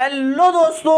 Hello दोस्तों,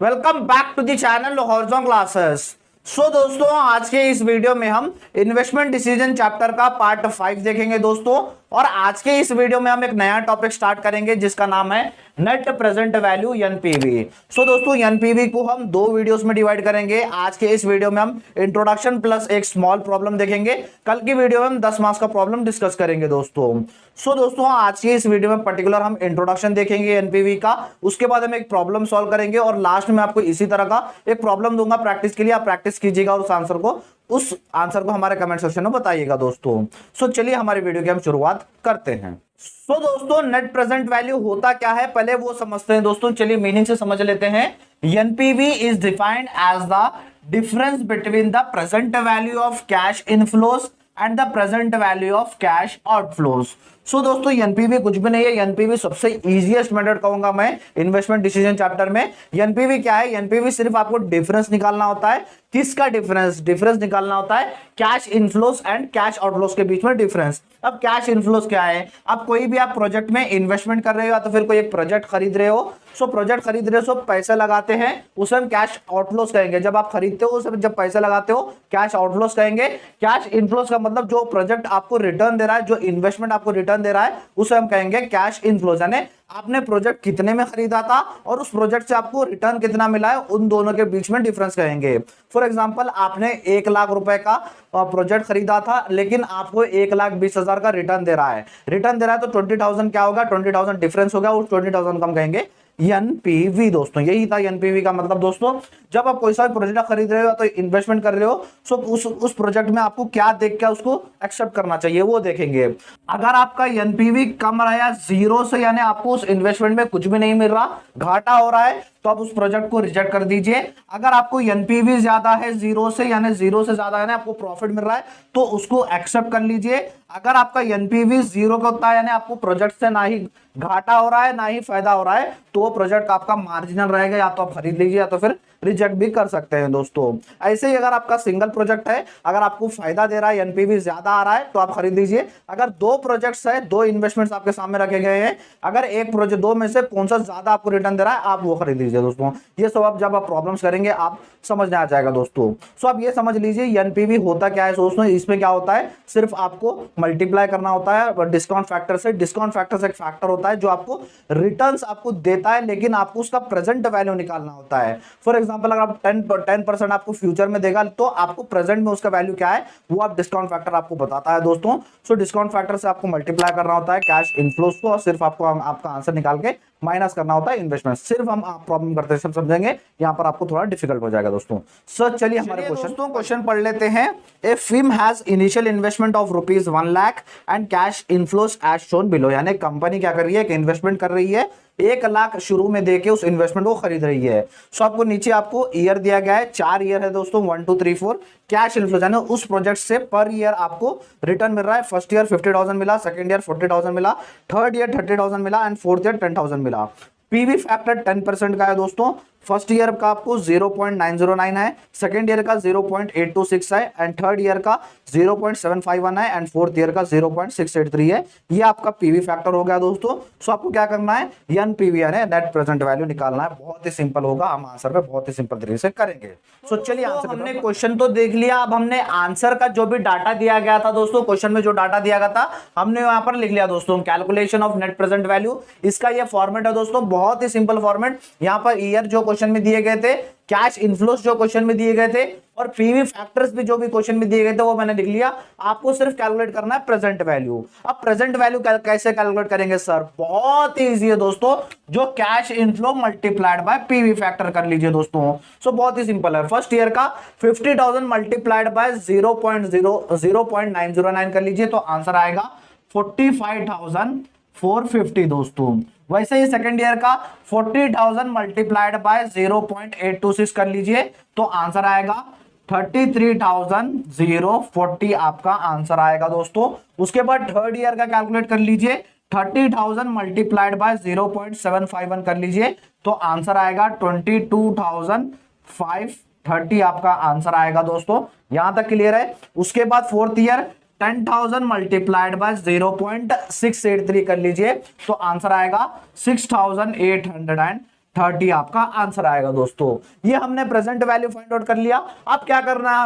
welcome back to the channel Horizon classes. दोस्तों, आज के इस वीडियो में हम इन्वेस्टमेंट डिसीजन चैप्टर का पार्ट 5 देखेंगे दोस्तों। और आज के इस वीडियो में हम एक नया टॉपिक स्टार्ट करेंगे जिसका नाम है नेट प्रेजेंट वैल्यू एनपीवी। दोस्तों, एनपीवी को हम दो वीडियोस में डिवाइड करेंगे। आज के इस वीडियो में हम इंट्रोडक्शन प्लस एक स्मॉल प्रॉब्लम देखेंगे। कल की वीडियो में हम 10 मार्क्स का प्रॉब्लम डिस्कस करेंगे दोस्तों। दोस्तों, आज के इस वीडियो में पर्टिकुलर हम इंट्रोडक्शन देखेंगे एनपीवी का, उसके बाद हम एक प्रॉब्लम सॉल्व करेंगे और लास्ट में आपको इसी तरह का एक प्रॉब्लम दूंगा प्रैक्टिस के लिए। आप प्रैक्टिस कीजिएगा और उस आंसर को हमारे कमेंट सेक्शन में बताइएगा दोस्तों। चलिए हमारी वीडियो की हम शुरुआत करते हैं। दोस्तों, नेट प्रेजेंट वैल्यू होता क्या है पहले वो समझते हैं दोस्तों। चलिए मीनिंग से समझ लेते हैं। NPV is defined as the difference between the present value of cash inflows and the present value of cash outflows. दोस्तों, एनपीवी कुछ भी नहीं है। एनपीवी सबसे इजीएस्ट मेथड कहूंगा मैं इन्वेस्टमेंट डिसीजन चैप्टर में। एनपीवी क्या है? एनपीवी सिर्फ आपको डिफरेंस निकालना होता है। किसका डिफरेंस? डिफरेंस निकालना होता है cash inflows and cash outflows के बीच में डिफरेंस। अब कैश इनफ्लोस क्या है? अब कोई भी आप प्रोजेक्ट में इन्वेस्टमेंट कर रहे हो या तो फिर कोई एक प्रोजेक्ट खरीद रहे हो। प्रोजेक्ट खरीद रहे हो, पैसे लगाते हैं, उसे हम कैश आउटफ्लोस कहेंगे। जब आप खरीदते हो, उसे जब पैसे लगाते हो, कैश आउटफ्लोस कहेंगे। कैश इनफ्लोस का मतलब जो प्रोजेक्ट आपको रिटर्न दे रहा है, जो इन्वेस्टमेंट आपको रिटर्न दे रहा है, उसे हम कहेंगे कैश इनफ्लोस। यानी आपने प्रोजेक्ट कितने में खरीदा था और उस प्रोजेक्ट से आपको रिटर्न कितना मिला है, उन दोनों के बीच में डिफरेंस कहेंगे। फॉर एग्जांपल, आपने 1,00,000 रुपए का प्रोजेक्ट खरीदा था लेकिन आपको 1,20,000 का रिटर्न दे रहा है। रिटर्न दे रहा है तो 20,000 क्या होगा? 20,000 डिफरेंस होगा। उस 20,000 को हम कहेंगे एनपीवी दोस्तों। यही था एनपीवी का मतलब दोस्तों। जब आप कोई सा प्रोजेक्ट खरीद रहे हो तो इन्वेस्टमेंट कर रहे हो, सो उस प्रोजेक्ट में आपको क्या देख के उसको एक्सेप्ट करना चाहिए वो देखेंगे। अगर आपका एनपीवी कम रहा जीरो से, यानी आपको उस इन्वेस्टमेंट में कुछ भी नहीं मिल रहा, घाटा हो रहा है, तो आप उस प्रोजेक्ट को रिजेक्ट कर दीजिए। अगर आपको एनपीवी ज्यादा है जीरो से, यानी जीरो से ज्यादा है, आपको प्रॉफिट मिल रहा है, तो उसको एक्सेप्ट कर लीजिए। अगर आपका एनपीवी जीरो का होता है, यानी आपको प्रोजेक्ट से ना ही घाटा हो रहा है ना ही फायदा हो रहा है, तो वो प्रोजेक्ट आपका मार्जिनल रहेगा। या तो आप खरीद लीजिए या तो फिर रिजेक्ट भी कर सकते हैं दोस्तों। ऐसे ही अगर आपका सिंगल प्रोजेक्ट है, अगर आपको फायदा दे रहा है, एनपीवी ज्यादा आ रहा है, तो आप खरीद लीजिए। अगर दो प्रोजेक्ट्स है, दो इन्वेस्टमेंट्स आपके सामने रखे गए हैं, अगर एक प्रोजेक्ट दो में से कौन सा ज्यादा आपको रिटर्न दे रहा है, आप वो खरीद लीजिए दोस्तों। ये सब आप जब आप प्रॉब्लम्स करेंगे आप समझने आ जाएगा दोस्तों। आप ये समझ लीजिए एनपीवी होता क्या है दोस्तों। इसमें क्या होता है? सिर्फ आपको मल्टीप्लाई करना होता है डिस्काउंट फैक्टर से। डिस्काउंट फैक्टर से एक फैक्टर होता है जो आपको रिटर्न्स आपको देता है, लेकिन आपको उसका प्रेजेंट वैल्यू निकालना होता है। फॉर एग्जांपल, अगर आप 10% आपको फ्यूचर में देगा, तो आपको प्रेजेंट में उसका वैल्यू क्या है वो आप डिस्काउंट फैक्टर आपको बताता है दोस्तों। डिस्काउंट फैक्टर से आपको मल्टीप्लाई करना होता है कैश इनफ्लोस को, और सिर्फ आपको आपका आंसर निकाल के माइनस करना होता है इन्वेस्टमेंट। सिर्फ हम प्रॉब्लम करते हैं, सब समझेंगे। यहाँ पर आपको थोड़ा डिफिकल्ट हो जाएगा दोस्तों। सर चलिए हमारे क्वेश्चन पढ़ लेते हैं। A firm has initial investment of ₹1,00,000 and cash inflows as shown below. यानी कंपनी क्या कर रही है? एक इन्वेस्टमेंट कर रही है, 1,00,000 शुरू में देके उस इन्वेस्टमेंट को खरीद रही है। आपको नीचे आपको ईयर दिया गया है, 4 ईयर है दोस्तों, 1 2 3 4। कैश इनफ्लोस यानी उस प्रोजेक्ट से पर ईयर आपको रिटर्न मिल रहा है। फर्स्ट ईयर 50,000 मिला, सेकंड ईयर 40,000 मिला, थर्ड ईयर 30,000 मिला एंड फोर्थ ईयर 10,000 मिला। पीवी फैक्टर 10% का है दोस्तों। फर्स्ट ईयर का आपको 0.909 है, सेकंड ईयर का 0.826 है एंड थर्ड ईयर का 0.751 है एंड फोर्थ ईयर का 0.683 है। ये आपका पीवी फैक्टर हो गया दोस्तों। आपको क्या करना है? एनपीवी यानी नेट प्रेजेंट वैल्यू निकालना है। बहुत ही सिंपल होगा, हम आंसर पे बहुत ही सिंपल तरीके से करेंगे। चलिए आंसर, हमने क्वेश्चन तो देख लिया। अब हमने आंसर का जो भी डाटा दिया गया था दोस्तों, क्वेश्चन में जो डाटा दिया गया था हमने यहाँ पर लिख लिया दोस्तों। Calculation of net present value, इसका ये फॉर्मेट है दोस्तों, बहुत ही सिंपल फॉर्मेट। यहाँ पर ईयर जो क्वेश्चन में दिए गए थे, कैश इनफ्लोस जो क्वेश्चन में दिए गए थे, और पीवी फैक्टर्स भी जो भी क्वेश्चन में दिए गए थे वो मैंने लिख लिया। आपको सिर्फ कैलकुलेट करना है प्रेजेंट वैल्यू। अब प्रेजेंट वैल्यू कैसे कैलकुलेट करेंगे सर? बहुत ही इजी है दोस्तों, जो cash inflow multiplied by PV factor कर लीजिए दोस्तों। बहुत ही सिंपल है। फर्स्ट ईयर का 50,000 मल्टीप्लाइड बाय 0.909 कर लीजिए, तो आंसर आएगा 45,450 दोस्तों। वैसे ही सेकंड ईयर का 40,000 मल्टीप्लाइड बाय 0.826 कर लीजिए, तो आंसर आएगा 33,040 आपका आंसर आएगा दोस्तों। उसके बाद थर्ड ईयर का कैलकुलेट कर लीजिए, 30,000 मल्टीप्लाइड बाय 0.751 कर लीजिए, तो आंसर आएगा 22,530 आपका आंसर आएगा दोस्तों। यहां तक क्लियर है? उसके बाद फोर्थ ईयर 10,000 मल्टीप्लाइड बाय 0.683 कर लीजिए, तो आंसर आएगा 6,800 30 आपका आंसर आएगा दोस्तों। ये हमने प्रेजेंट वैल्यू फाइंड आउट कर लिया। अब क्या करना है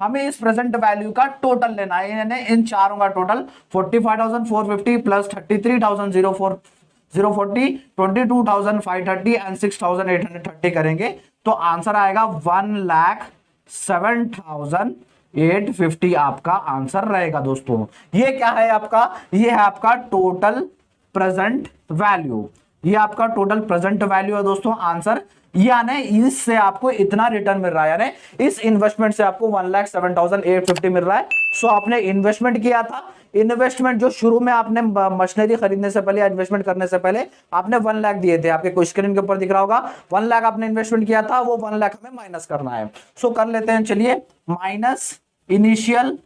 हमें इस प्रेजेंट वैल्यू का टोटल लेना है, यानी इन चारों का टोटल 45,450 प्लस 33,040, 22,530 एंड 6,830 करेंगे तो आंसर आएगा 1,07,850 आपका आंसर रहेगा दोस्तों। ये क्या है आपका, ये है आपका टोटल प्रेजेंट वैल्यू, ये आपका टोटल प्रेजेंट वैल्यू है दोस्तों आंसर। यानी इससे आपको इतना रिटर्न मिल रहा है, यानी इस इन्वेस्टमेंट से आपको 1,07,850 मिल रहा है। सो आपने इन्वेस्टमेंट किया था, इन्वेस्टमेंट जो शुरू में आपने मशीनरी खरीदने से पहले या इन्वेस्टमेंट करने से पहले आपने 1 लाख दिए थे, आपके कोई स्क्रीन के ऊपर दिख रहा होगा 1 लाख आपने इन्वेस्टमेंट किया था, वो 1 लाख हमें माइनस करना है। सो कर लेते हैं, चलिए माइनस इनिशियल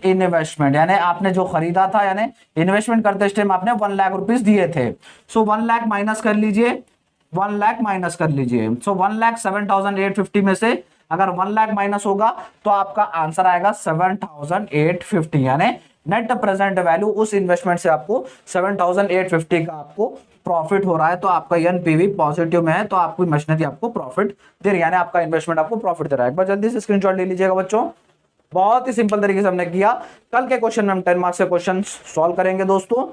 इन्वेस्टमेंट, यानी आपने जो खरीदा था, यानी इन्वेस्टमेंट करते टाइम आपने 1 लाख रुपीस दिए थे। सो 1 लाख माइनस कर लीजिए, 1 लाख माइनस कर लीजिए। सो 1,07,850 में से अगर 1 लाख माइनस होगा तो आपका आंसर आएगा 7,850, यानी नेट प्रेजेंट वैल्यू उस इन्वेस्टमेंट से आपको 7,850 का आपको प्रॉफिट हो रहा है। तो आपका एनपीवी पॉजिटिव में है, तो आपकी मशीनरी आपको प्रॉफिट दे रही है, यानी आपका इन्वेस्टमेंट आपको प्रॉफिट दे रहा है। एक बार जल्दी से स्क्रीनशॉट ले लीजिएगा बच्चों। बहुत ही सिंपल तरीके से हमने किया। कल के क्वेश्चन में हम 10 मार्क्स के क्वेश्चन सॉल्व करेंगे दोस्तों।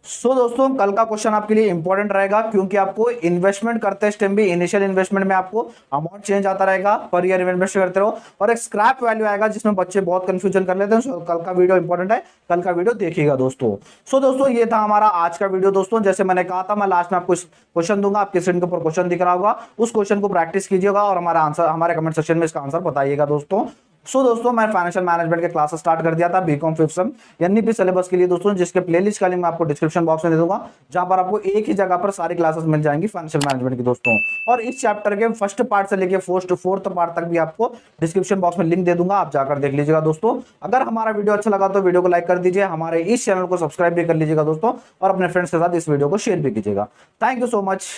सो दोस्तों कल का क्वेश्चन आपके लिए इंपॉर्टेंट रहेगा, क्योंकि आपको इन्वेस्टमेंट करते टाइम भी इनिशियल इन्वेस्टमेंट में आपको अमाउंट चेंज आता रहेगा, पर ईयर इन्वेस्ट करते रहो, और एक स्क्रैप वैल्यू आएगा जिसमें बच्चे बहुत कंफ्यूजन कर लेते हैं। सो कल का वीडियो इंपॉर्टेंट है, कल का वीडियो देखिएगा दोस्तों। सो दोस्तों ये था हमारा आज का वीडियो दोस्तों। जैसे मैंने कहा था, मैं लास्ट में आपको क्वेश्चन दूंगा, आपके स्क्रीन के ऊपर क्वेश्चन दिख रहा होगा, उस क्वेश्चन को प्रैक्टिस कीजिएगा और हमारा आंसर हमारे कमेंट सेक्शन में इसका आंसर बताइएगा दोस्तों। सो दोस्तों मैं फाइनेंशियल मैनेजमेंट के क्लासेस स्टार्ट कर दिया था BCom 5th same NEP syllabus के लिए दोस्तों, जिसके प्लेलिस्ट का लिंक मैं आपको डिस्क्रिप्शन बॉक्स में दे दूंगा, जहां पर आपको एक ही जगह पर सारी क्लासेस मिल जाएंगी फाइनेंशियल मैनेजमेंट की दोस्तों। और इस चैप्टर के फर्स्ट पार्ट से लेके फोर्थ पार्ट तक भी आपको डिस्क्रिप्शन बॉक्स में लिंक दे दूंगा, आप जाकर देख लीजिएगा दोस्तों। अगर हमारा वीडियो अच्छा लगा तो वीडियो को लाइक कर दीजिए, हमारे इस चैनल को सब्सक्राइब भी कर लीजिएगा दोस्तों, और अपने फ्रेंड्स के साथ इस वीडियो को शेयर भी कीजिएगा। Thank you so much.